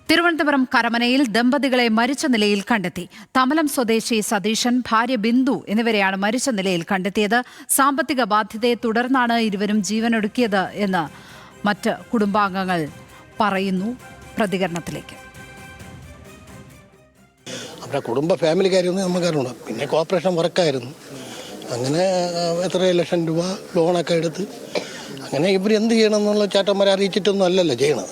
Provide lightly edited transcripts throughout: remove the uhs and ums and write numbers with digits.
തിരുവനന്തപുരം കരമനയിൽ ദമ്പതികളെ മരിച്ച നിലയിൽ കണ്ടെത്തി. തമലം സ്വദേശി സതീശൻ, ഭാര്യ ബിന്ദു എന്നിവരെയാണ് മരിച്ച നിലയിൽ കണ്ടെത്തിയത്. സാമ്പത്തിക ബാധ്യതയെ തുടർന്നാണ് ഇരുവരും ജീവനൊടുക്കിയത് എന്ന് മറ്റ് കുടുംബാംഗങ്ങൾ പറയുന്നു. പ്രതികരണത്തിലേക്ക്. അവരുടെ കുടുംബ ഫാമിലി കാര്യമൊന്നും നമുക്കറിയണം. പിന്നെ കോർപ്പറേഷൻ വർക്കായിരുന്നു. അങ്ങനെ എത്ര ലക്ഷം രൂപ ലോണൊക്കെ എടുത്ത് അങ്ങനെ ഇവർ എന്ത് ചെയ്യണം എന്നുള്ള ചേട്ടന്മാരെ അറിയിച്ചിട്ടൊന്നും അല്ലല്ലോ ചെയ്യണത്.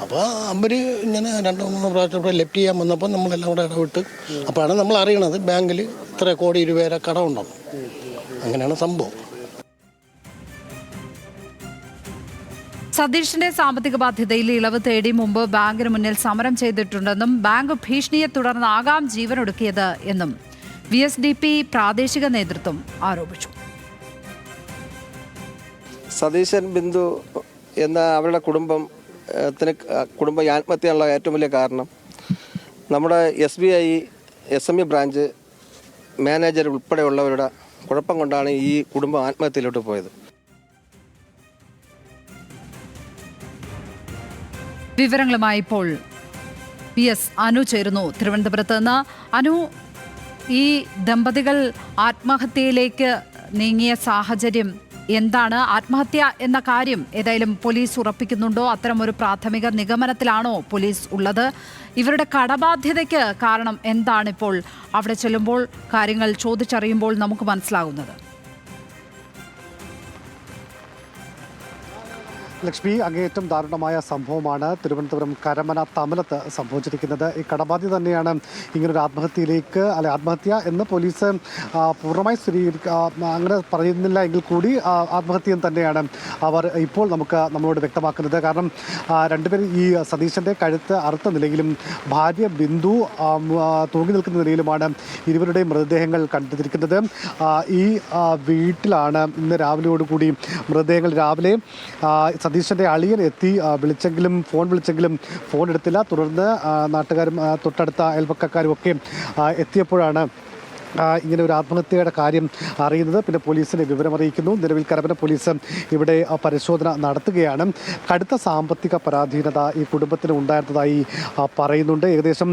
അപ്പോൾ അവർ ഇങ്ങനെ 2-3 പ്രാവശ്യം ലെഫ്റ്റ് ചെയ്യാൻ വന്നപ്പോൾ നമ്മളെല്ലാം കൂടെ ഇടപെട്ട് അപ്പോഴാണ് നമ്മൾ അറിയണത് ബാങ്കിൽ ഇത്ര കോടി രൂപയുടെ കടമുണ്ടെന്ന്. അങ്ങനെയാണ് സംഭവം. സതീഷിന്റെ സാമ്പത്തിക ബാധ്യതയിൽ ഇളവ് തേടി മുമ്പ് ബാങ്കിന് മുന്നിൽ സമരം ചെയ്തിട്ടുണ്ടെന്നും ബാങ്ക് ഭീഷണിയെ തുടർന്നാകാം ജീവനൊടുക്കിയത് എന്നും VSDP പ്രാദേശിക നേതൃത്വം ആരോപിച്ചു. സതീശൻ, ബിന്ദു എന്ന അവരുടെ കുടുംബം ആത്മഹത്യയുള്ള ഏറ്റവും വലിയ കാരണം നമ്മുടെ SBI SME ബ്രാഞ്ച് മാനേജർ ഉൾപ്പെടെയുള്ളവരുടെ കുഴപ്പം കൊണ്ടാണ് ഈ കുടുംബം ആത്മഹത്യയിലോട്ട് പോയത്. വിവരങ്ങളുമായി ഇപ്പോൾ PS അനു ചേരുന്നു തിരുവനന്തപുരത്ത് നിന്ന്. അനു, ഈ ദമ്പതികൾ ആത്മഹത്യയിലേക്ക് നീങ്ങിയ സാഹചര്യം എന്താണ്? ആത്മഹത്യ എന്ന കാര്യം ഏതായാലും പോലീസ് ഉറപ്പിക്കുന്നുണ്ടോ? അത്തരമൊരു പ്രാഥമിക നിഗമനത്തിലാണോ പോലീസ് ഉള്ളത്? ഇവരുടെ കടബാധ്യതയ്ക്ക് കാരണം എന്താണിപ്പോൾ അവിടെ ചെല്ലുമ്പോൾ കാര്യങ്ങൾ ചോദിച്ചറിയുമ്പോൾ നമുക്ക് മനസ്സിലാകുന്നത്? ലക്ഷ്മി, അങ്ങേയറ്റം ദാരുണമായ സംഭവമാണ് തിരുവനന്തപുരം കരമന തമലത്ത് സംഭവിച്ചിരിക്കുന്നത്. ഈ കടബാധ്യത തന്നെയാണ് ഇങ്ങനൊരു ആത്മഹത്യ എന്ന് പോലീസ് പൂർണ്ണമായി അങ്ങനെ പറയുന്നില്ല എങ്കിൽ കൂടി ആത്മഹത്യ തന്നെയാണ് അവർ ഇപ്പോൾ നമ്മളോട് വ്യക്തമാക്കുന്നത്. കാരണം രണ്ടുപേരും ഈ സതീശൻ്റെ കഴുത്ത് അറുത്ത നിലയിലും ഭാര്യ ബിന്ദു തൂങ്ങി നിൽക്കുന്ന നിലയിലുമാണ് ഇരുവരുടെയും മൃതദേഹങ്ങൾ കണ്ടെത്തിയിരിക്കുന്നത്. ഈ വീട്ടിലാണ് ഇന്ന് രാവിലെയോടുകൂടി മൃതദേഹങ്ങൾ രാവിലെ സതീശൻ്റെ അളിയൻ എത്തി ഫോൺ വിളിച്ചെങ്കിലും ഫോൺ എടുത്തില്ല. തുടർന്ന് നാട്ടുകാരും തൊട്ടടുത്ത അയൽപക്കക്കാരും ഒക്കെ എത്തിയപ്പോഴാണ് ഇങ്ങനെ ഒരു ആത്മഹത്യയുടെ കാര്യം അറിയുന്നത്. പിന്നെ പോലീസിനെ വിവരമറിയിക്കുന്നു. നിലവിൽ കരമന പോലീസ് ഇവിടെ പരിശോധന നടത്തുകയാണ്. കടുത്ത സാമ്പത്തിക പരാധീനത ഈ കുടുംബത്തിന് ഉണ്ടായിരുന്നതായി പറയുന്നുണ്ട്. ഏകദേശം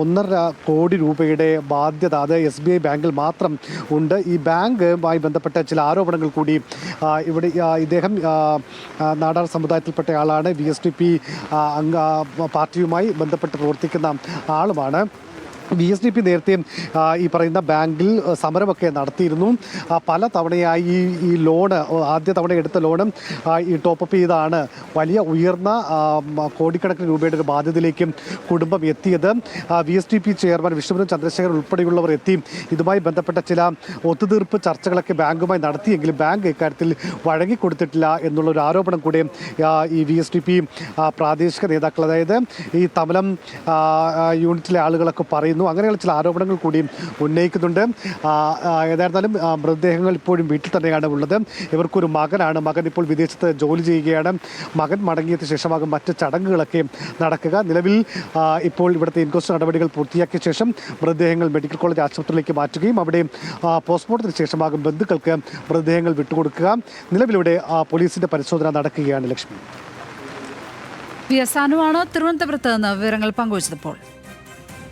1.5 കോടി രൂപയുടെ ബാധ്യത അത് SBI ബാങ്കിൽ മാത്രം ഉണ്ട്. ഈ ബാങ്കുമായി ബന്ധപ്പെട്ട ചില ആരോപണങ്ങൾ കൂടി ഇവിടെ ഇദ്ദേഹം നാടാർ സമുദായത്തിൽപ്പെട്ട ആളാണ്. VSDP പാർട്ടിയുമായി ബന്ധപ്പെട്ട് പ്രവർത്തിക്കുന്ന ആളുമാണ്. VSDP നേരത്തെ ഈ പറയുന്ന ബാങ്കിൽ സമരമൊക്കെ നടത്തിയിരുന്നു. പല തവണയായി ഈ ലോണ് ആദ്യ തവണ എടുത്ത ലോണ് ഈ ടോപ്പപ്പ് ചെയ്താണ് വലിയ ഉയർന്ന കോടിക്കണക്കിന് രൂപയുടെ ഒരു ബാധ്യതയിലേക്ക് കുടുംബം എത്തിയത്. VSDP ചെയർമാൻ വിഷ്ണുപുരം ചന്ദ്രശേഖരൻ ഉൾപ്പെടെയുള്ളവർ എത്തി ഇതുമായി ബന്ധപ്പെട്ട ചില ഒത്തുതീർപ്പ് ചർച്ചകളൊക്കെ ബാങ്കുമായി നടത്തിയെങ്കിലും ബാങ്ക് ഇക്കാര്യത്തിൽ വഴങ്ങിക്കൊടുത്തിട്ടില്ല എന്നുള്ളൊരു ആരോപണം കൂടെ ഈ VSDP പ്രാദേശിക നേതാക്കൾ, അതായത് ഈ തമലം യൂണിറ്റിലെ ആളുകളൊക്കെ പറയുന്നു. അങ്ങനെയുള്ള ചില ആരോപണങ്ങൾ കൂടിയും ഉന്നയിക്കുന്നുണ്ട്. ഏതായിരുന്നാലും മൃതദേഹങ്ങൾ ഇപ്പോഴും വീട്ടിൽ തന്നെയാണ് ഉള്ളത്. ഇവർക്കൊരു മകനാണ്. മകൻ ഇപ്പോൾ വിദേശത്ത് ജോലി ചെയ്യുകയാണ്. മകൻ മടങ്ങിയതിനു ശേഷമാകും മറ്റ് ചടങ്ങുകളൊക്കെ നടക്കുക. നിലവിൽ ഇപ്പോൾ ഇവിടുത്തെ ഇൻക്വസ്റ്റ് നടപടികൾ പൂർത്തിയാക്കിയ ശേഷം മൃതദേഹങ്ങൾ മെഡിക്കൽ കോളേജ് ആശുപത്രിയിലേക്ക് മാറ്റുകയും അവിടെ പോസ്റ്റ്മോർട്ടത്തിന് ശേഷമാകും ബന്ധുക്കൾക്ക് മൃതദേഹങ്ങൾ വിട്ടുകൊടുക്കുക. നിലവിലൂടെ പോലീസിന്റെ പരിശോധന നടക്കുകയാണ്. ലക്ഷ്മി, PS അനുവാണ് തിരുവനന്തപുരത്ത് നിന്ന് വിവരങ്ങൾ പങ്കുവച്ചപ്പോൾ.